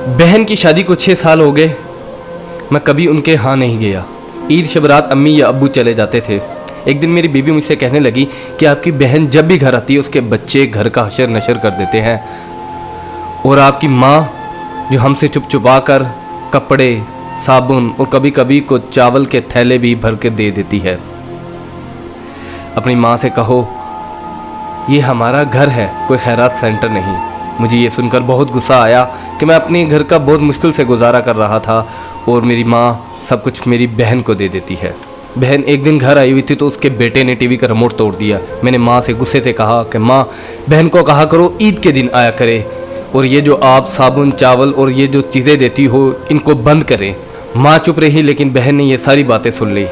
बहन की शादी को 6 साल हो गए, मैं कभी उनके यहाँ नहीं गया। ईद शब रात अम्मी या अब्बू चले जाते थे। एक दिन मेरी बीवी मुझसे कहने लगी कि आपकी बहन जब भी घर आती है उसके बच्चे घर का हशर नशर कर देते हैं, और आपकी माँ जो हमसे चुप चुपा कर कपड़े, साबुन और कभी कभी को चावल के थैले भी भर के दे देती है। अपनी माँ से कहो ये हमारा घर है, कोई खैरात सेंटर नहीं। मुझे ये सुनकर बहुत गुस्सा आया कि मैं अपने घर का बहुत मुश्किल से गुजारा कर रहा था और मेरी माँ सब कुछ मेरी बहन को दे देती है। बहन एक दिन घर आई हुई थी तो उसके बेटे ने टीवी का रिमोट तोड़ दिया। मैंने माँ से गुस्से से कहा कि माँ, बहन को कहा करो ईद के दिन आया करे, और ये जो आप साबुन, चावल और ये जो चीज़ें देती हो इनको बंद करें। माँ चुप रही, लेकिन बहन ने ये सारी बातें सुन ली।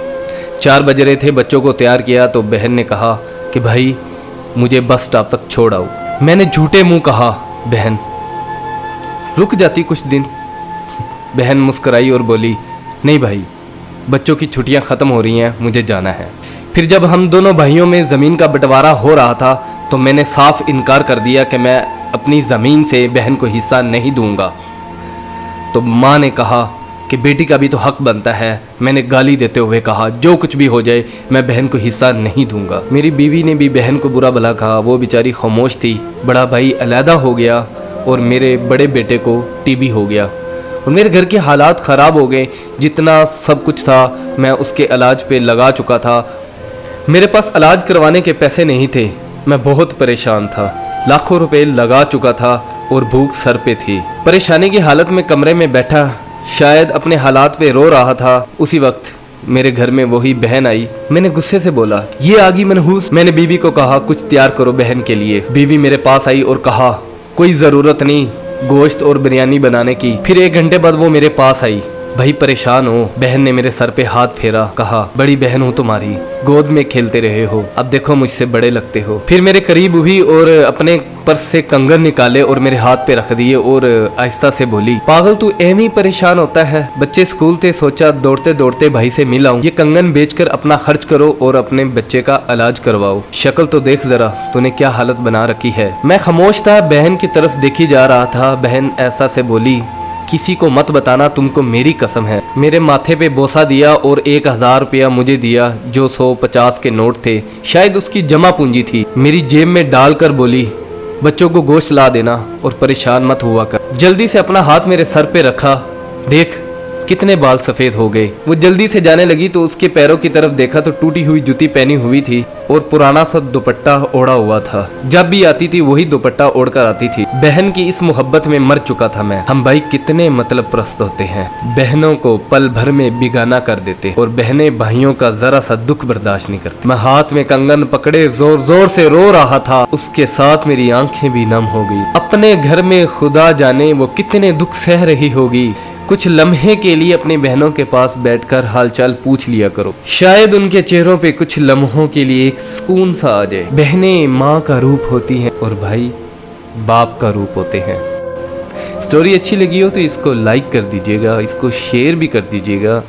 4 बज रहे थे, बच्चों को तैयार किया तो बहन ने कहा कि भाई मुझे बस स्टॉप तक छोड़ आओ। मैंने झूठे मुंह कहा बहन रुक जाती कुछ दिन। बहन मुस्कुराई और बोली नहीं भाई, बच्चों की छुट्टियां ख़त्म हो रही हैं, मुझे जाना है। फिर जब हम दोनों भाइयों में ज़मीन का बंटवारा हो रहा था तो मैंने साफ इनकार कर दिया कि मैं अपनी ज़मीन से बहन को हिस्सा नहीं दूंगा। तो माँ ने कहा कि बेटी का भी तो हक बनता है। मैंने गाली देते हुए कहा जो कुछ भी हो जाए मैं बहन को हिस्सा नहीं दूंगा। मेरी बीवी ने भी बहन को बुरा भला कहा, वो बेचारी खामोश थी। बड़ा भाई अलहदा हो गया और मेरे बड़े बेटे को टीबी हो गया और मेरे घर के हालात ख़राब हो गए। जितना सब कुछ था मैं उसके इलाज पे लगा चुका था। मेरे पास इलाज करवाने के पैसे नहीं थे, मैं बहुत परेशान था। लाखों रुपए लगा चुका था और भूख सर पे थी। परेशानी की हालत में कमरे में बैठा शायद अपने हालात पे रो रहा था। उसी वक्त मेरे घर में वही बहन आई। मैंने गुस्से से बोला ये आ गई मनहूस। मैंने बीवी को कहा कुछ तैयार करो बहन के लिए। बीवी मेरे पास आई और कहा कोई ज़रूरत नहीं गोश्त और बिरयानी बनाने की। फिर 1 घंटे बाद वो मेरे पास आई। भाई परेशान हो? बहन ने मेरे सर पे हाथ फेरा, कहा बड़ी बहन हूँ तुम्हारी, गोद में खेलते रहे हो, अब देखो मुझसे बड़े लगते हो। फिर मेरे करीब हुई और अपने पर्स से कंगन निकाले और मेरे हाथ पे रख दिए और आहिस्ता से बोली पागल तू एम ही परेशान होता है। बच्चे स्कूल थे, सोचा दौड़ते दौड़ते भाई से मिल आऊं। ये कंगन बेचकर अपना खर्च करो और अपने बच्चे का इलाज करवाओ। शक्ल तो देख जरा तूने क्या हालत बना रखी है। मैं खामोश था, बहन की तरफ देखी जा रहा था। बहन ऐसा से बोली किसी को मत बताना, तुमको मेरी कसम है। मेरे माथे पे बोसा दिया और 1000 रुपया मुझे दिया जो 150 के नोट थे, शायद उसकी जमा पूंजी थी। मेरी जेब में डालकर बोली बच्चों को गोश्त ला देना और परेशान मत हुआ कर। जल्दी से अपना हाथ मेरे सर पे रखा, देख कितने बाल सफ़ेद हो गए। वो जल्दी से जाने लगी तो उसके पैरों की तरफ देखा तो टूटी हुई जूती पहनी हुई थी और पुराना सा दुपट्टा ओढ़ा हुआ था। जब भी आती थी वही दुपट्टा ओढ़कर आती थी। बहन की इस मोहब्बत में मर चुका था मैं। हम भाई कितने मतलब प्रस्त होते हैं, बहनों को पल भर में बिगाना कर देते और बहनें भाइयों का जरा सा दुख बर्दाश्त नहीं करती। मैं हाथ में कंगन पकड़े जोर जोर से रो रहा था, उसके साथ मेरी आंखें भी नम हो गई। अपने घर में खुदा जाने वो कितने दुख सह रही होगी। कुछ लम्हे के लिए अपनी बहनों के पास बैठकर हालचाल पूछ लिया करो, शायद उनके चेहरों पे कुछ लम्हों के लिए एक सुकून सा आ जाए। बहनें माँ का रूप होती हैं और भाई बाप का रूप होते हैं। स्टोरी अच्छी लगी हो तो इसको लाइक कर दीजिएगा, इसको शेयर भी कर दीजिएगा।